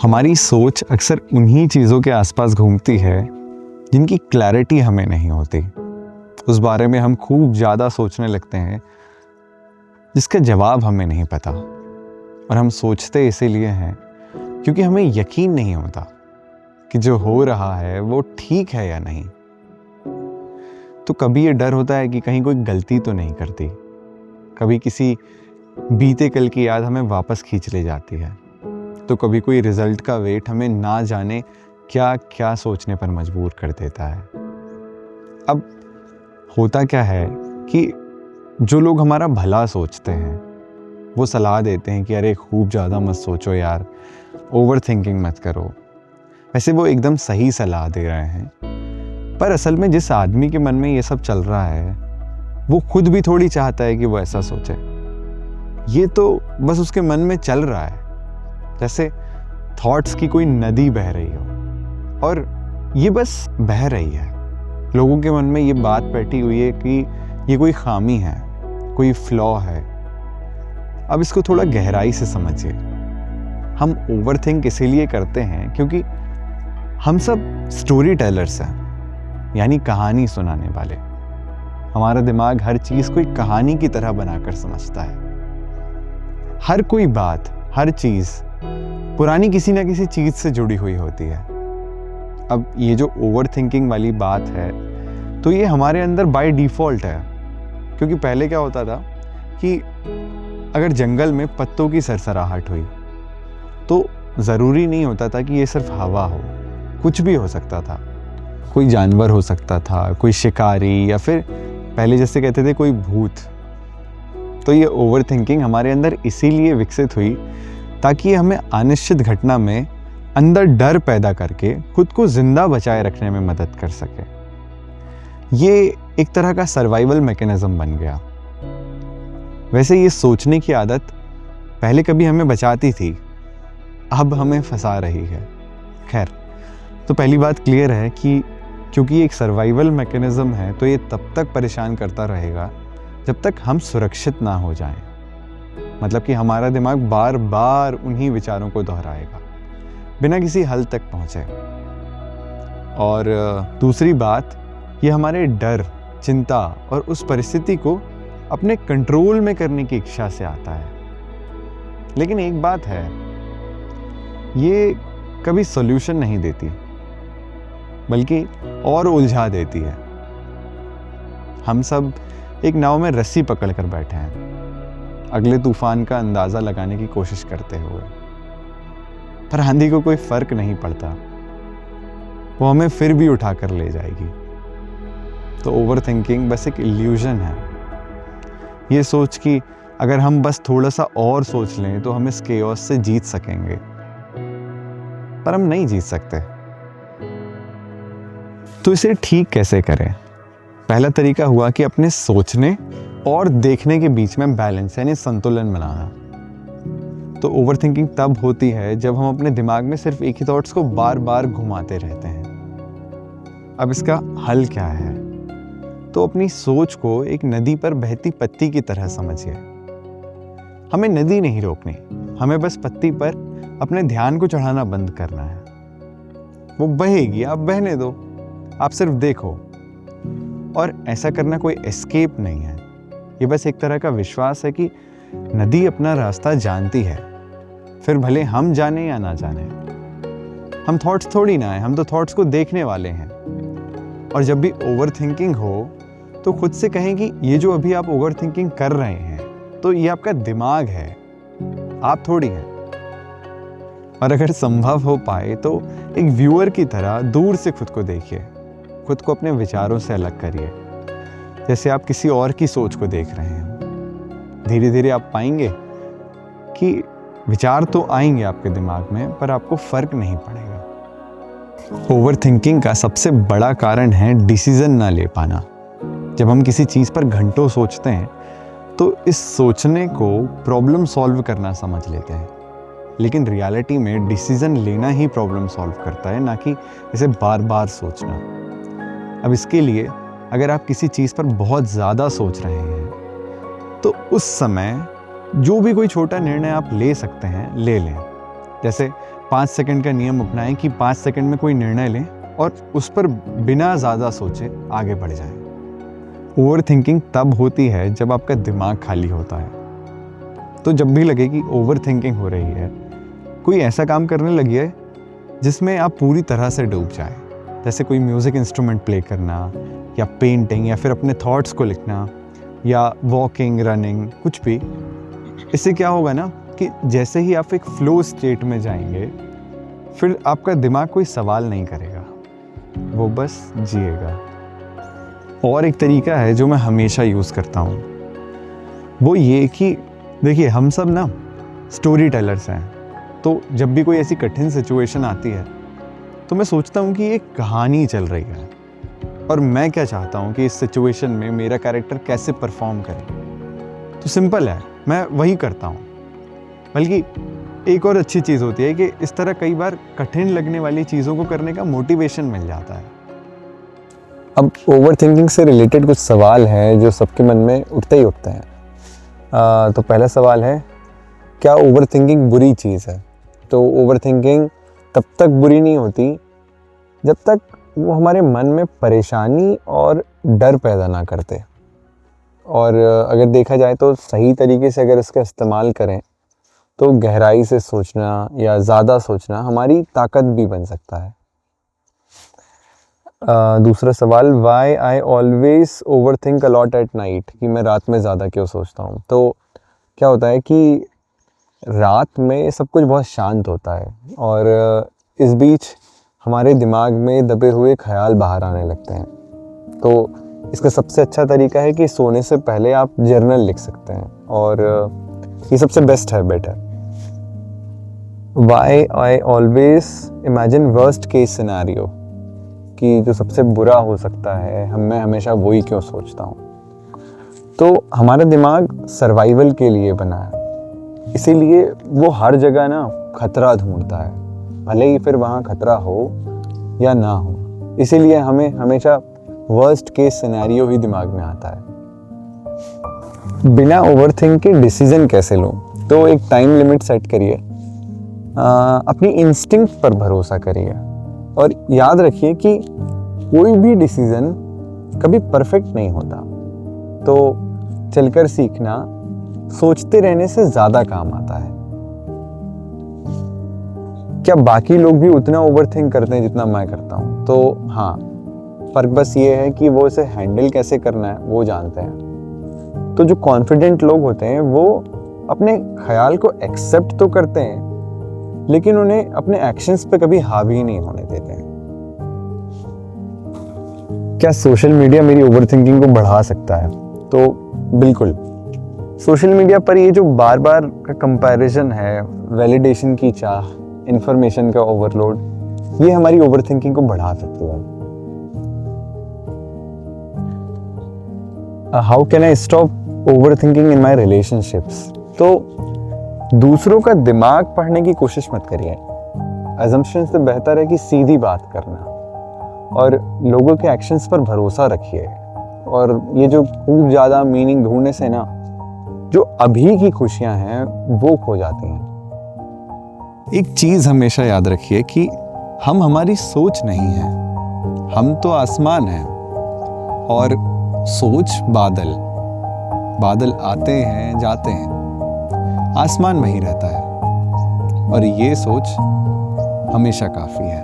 हमारी सोच अक्सर उन्हीं चीज़ों के आसपास घूमती है जिनकी क्लैरिटी हमें नहीं होती। उस बारे में हम खूब ज़्यादा सोचने लगते हैं जिसका जवाब हमें नहीं पता, और हम सोचते इसीलिए हैं क्योंकि हमें यकीन नहीं होता कि जो हो रहा है वो ठीक है या नहीं। तो कभी ये डर होता है कि कहीं कोई गलती तो नहीं करती, कभी किसी बीते कल की याद हमें वापस खींच ले जाती है, तो कभी कोई रिजल्ट का वेट हमें ना जाने क्या क्या सोचने पर मजबूर कर देता है। अब होता क्या है कि जो लोग हमारा भला सोचते हैं वो सलाह देते हैं कि अरे खूब ज़्यादा मत सोचो यार, ओवर थिंकिंग मत करो। वैसे वो एकदम सही सलाह दे रहे हैं, पर असल में जिस आदमी के मन में ये सब चल रहा है वो खुद भी थोड़ी चाहता है कि वो ऐसा सोचे। ये तो बस उसके मन में चल रहा है, जैसे थॉट्स की कोई नदी बह रही हो और ये बस बह रही है। लोगों के मन में ये बात बैठी हुई है कि ये कोई खामी है, कोई फ्लॉ है। अब इसको थोड़ा गहराई से समझिए। हम ओवरथिंक इसीलिए करते हैं क्योंकि हम सब स्टोरी टेलर्स हैं, यानी कहानी सुनाने वाले। हमारा दिमाग हर चीज़ कोई कहानी की तरह बनाकर समझता है। हर कोई बात, हर चीज़ पुरानी किसी ना किसी चीज़ से जुड़ी हुई होती है। अब ये जो ओवर थिंकिंग वाली बात है तो ये हमारे अंदर बाय डिफ़ॉल्ट है, क्योंकि पहले क्या होता था कि अगर जंगल में पत्तों की सरसराहट हुई तो ज़रूरी नहीं होता था कि ये सिर्फ हवा हो, कुछ भी हो सकता था। कोई जानवर हो सकता था, कोई शिकारी, या फिर पहले जैसे कहते थे कोई भूत। तो ये ओवर थिंकिंग हमारे अंदर इसीलिए विकसित हुई ताकि हमें अनिश्चित घटना में अंदर डर पैदा करके खुद को जिंदा बचाए रखने में मदद कर सके। ये एक तरह का सर्वाइवल मैकेनिज्म बन गया। वैसे ये सोचने की आदत पहले कभी हमें बचाती थी, अब हमें फंसा रही है। खैर, तो पहली बात क्लियर है कि क्योंकि ये एक सर्वाइवल मैकेनिज्म है तो ये तब तक परेशान करता रहेगा जब तक हम सुरक्षित ना हो जाएं। मतलब कि हमारा दिमाग बार बार उन्हीं विचारों को दोहराएगा बिना किसी हल तक पहुंचे। और दूसरी बात, ये हमारे डर, चिंता और उस परिस्थिति को अपने कंट्रोल में करने की इच्छा से आता है। लेकिन एक बात है, ये कभी सॉल्यूशन नहीं देती, बल्कि और उलझा देती है। हम सब एक नाव में रस्सी पकड़कर बैठे हैं, अगले तूफान का अंदाज़ा लगाने की कोशिश करते हुए, पर आंधी को कोई फर्क नहीं पड़ता, वो हमें फिर भी उठाकर ले जाएगी। तो ओवर थिंकिंग बस एक इल्यूजन है। ये सोच कि अगर हम बस थोड़ा सा और सोच लें तो हम इस केओस से जीत सकेंगे, पर हम नहीं जीत सकते। तो इसे ठीक कैसे करें? पहला तरीका हुआ कि अपने सोचने और देखने के बीच में बैलेंस यानी संतुलन बनाना। तो ओवर थिंकिंग तब होती है जब हम अपने दिमाग में सिर्फ एक ही थॉट्स को बार बार घुमाते रहते हैं। अब इसका हल क्या है? तो अपनी सोच को एक नदी पर बहती पत्ती की तरह समझिए। हमें नदी नहीं रोकनी, हमें बस पत्ती पर अपने ध्यान को चढ़ाना बंद करना है। वो बहेगी, आप बहने दो, आप सिर्फ देखो। और ऐसा करना कोई एस्केप नहीं है, ये बस एक तरह का विश्वास है कि नदी अपना रास्ता जानती है, फिर भले हम जाने या ना जाने। हम थॉट्स थोड़ी ना है, हम तो थॉट्स को देखने वाले हैं। और जब भी ओवर थिंकिंग हो तो खुद से कहें कि ये जो अभी आप ओवर थिंकिंग कर रहे हैं तो ये आपका दिमाग है, आप थोड़ी हैं। और अगर संभव हो पाए तो एक व्यूअर की तरह दूर से खुद को देखिए, खुद को अपने विचारों से अलग करिए, जैसे आप किसी और की सोच को देख रहे हैं। धीरे धीरे आप पाएंगे कि विचार तो आएंगे आपके दिमाग में, पर आपको फर्क नहीं पड़ेगा। ओवर थिंकिंग का सबसे बड़ा कारण है डिसीजन ना ले पाना। जब हम किसी चीज़ पर घंटों सोचते हैं तो इस सोचने को प्रॉब्लम सॉल्व करना समझ लेते हैं, लेकिन रियलिटी में डिसीजन लेना ही प्रॉब्लम सॉल्व करता है, ना कि इसे बार बार सोचना। अब इसके लिए अगर आप किसी चीज़ पर बहुत ज़्यादा सोच रहे हैं तो उस समय जो भी कोई छोटा निर्णय आप ले सकते हैं ले लें। जैसे 5 सेकंड का नियम अपनाएं कि 5 सेकंड में कोई निर्णय लें और उस पर बिना ज़्यादा सोचे आगे बढ़ जाएं। ओवर थिंकिंग तब होती है जब आपका दिमाग खाली होता है। तो जब भी लगे कि ओवर थिंकिंग हो रही है, कोई ऐसा काम करने लगिए जिसमें आप पूरी तरह से डूब जाएं। जैसे कोई म्यूज़िक इंस्ट्रूमेंट प्ले करना, या पेंटिंग, या फिर अपने थॉट्स को लिखना, या वॉकिंग, रनिंग, कुछ भी। इससे क्या होगा ना कि जैसे ही आप एक फ्लो स्टेट में जाएंगे, फिर आपका दिमाग कोई सवाल नहीं करेगा, वो बस जिएगा। और एक तरीका है जो मैं हमेशा यूज़ करता हूँ, वो ये कि देखिए, हम सब ना स्टोरी टेलर्स हैं। तो जब भी कोई ऐसी कठिन सिचुएशन आती है तो मैं सोचता हूँ कि एक कहानी चल रही है और मैं क्या चाहता हूँ कि इस सिचुएशन में मेरा कैरेक्टर कैसे परफॉर्म करे। तो सिंपल है, मैं वही करता हूँ। बल्कि एक और अच्छी चीज़ होती है कि इस तरह कई बार कठिन लगने वाली चीज़ों को करने का मोटिवेशन मिल जाता है। अब ओवर थिंकिंग से रिलेटेड कुछ सवाल हैं जो सबके मन में उठते ही उठते हैं। तो पहला सवाल है, क्या ओवर थिंकिंग बुरी चीज़ है? तो ओवर थिंकिंग तब तक बुरी नहीं होती जब तक वो हमारे मन में परेशानी और डर पैदा ना करते। और अगर देखा जाए तो सही तरीके से अगर इसका इस्तेमाल करें तो गहराई से सोचना या ज़्यादा सोचना हमारी ताकत भी बन सकता है। दूसरा सवाल, why I always overthink a lot at night, कि मैं रात में ज़्यादा क्यों सोचता हूँ। तो क्या होता है कि रात में सब कुछ बहुत शांत होता है और इस बीच हमारे दिमाग में दबे हुए ख्याल बाहर आने लगते हैं। तो इसका सबसे अच्छा तरीका है कि सोने से पहले आप जर्नल लिख सकते हैं, और ये सबसे बेस्ट हैबिट है। Why I always imagine worst case scenario, कि जो सबसे बुरा हो सकता है मैं हमेशा वही क्यों सोचता हूँ। तो हमारा दिमाग सर्वाइवल के लिए बना है, इसीलिए वो हर जगह ना खतरा ढूंढता है, भले ही फिर वहाँ खतरा हो या ना हो। इसीलिए हमें हमेशा वर्स्ट केस सिनेरियो ही दिमाग में आता है। बिना ओवरथिंक के डिसीजन कैसे लूँ? तो एक टाइम लिमिट सेट करिए, अपनी इंस्टिंक्ट पर भरोसा करिए, और याद रखिए कि कोई भी डिसीजन कभी परफेक्ट नहीं होता। तो चलकर सीखना सोचते रहने से ज़्यादा काम आता है। क्या बाकी लोग भी उतना ओवरथिंक करते हैं जितना मैं करता हूँ? तो हाँ, फ़र्क बस ये है कि वो इसे हैंडल कैसे करना है वो जानते हैं। तो जो कॉन्फिडेंट लोग होते हैं वो अपने ख्याल को एक्सेप्ट तो करते हैं, लेकिन उन्हें अपने एक्शंस पे कभी हावी नहीं होने देते हैं। क्या सोशल मीडिया मेरी ओवरथिंकिंग को बढ़ा सकता है? तो बिल्कुल। सोशल मीडिया पर ये जो बार बार का कंपैरिजन है, वैलिडेशन की चाह, इंफॉर्मेशन का ओवरलोड, ये हमारी ओवरथिंकिंग को बढ़ा सकती है। How can I stop overthinking in my relationships? तो दूसरों का दिमाग पढ़ने की कोशिश मत करिए। अजम्पशन से बेहतर है कि सीधी बात करना, और लोगों के एक्शंस पर भरोसा रखिए। और ये जो खूब ज़्यादा मीनिंग ढूंढने से ना, जो अभी की खुशियां हैं वो खो जाती हैं। एक चीज़ हमेशा याद रखिए कि हम हमारी सोच नहीं है, हम तो आसमान हैं, और सोच बादल। बादल आते हैं जाते हैं, आसमान वहीं रहता है, और ये सोच हमेशा काफ़ी है।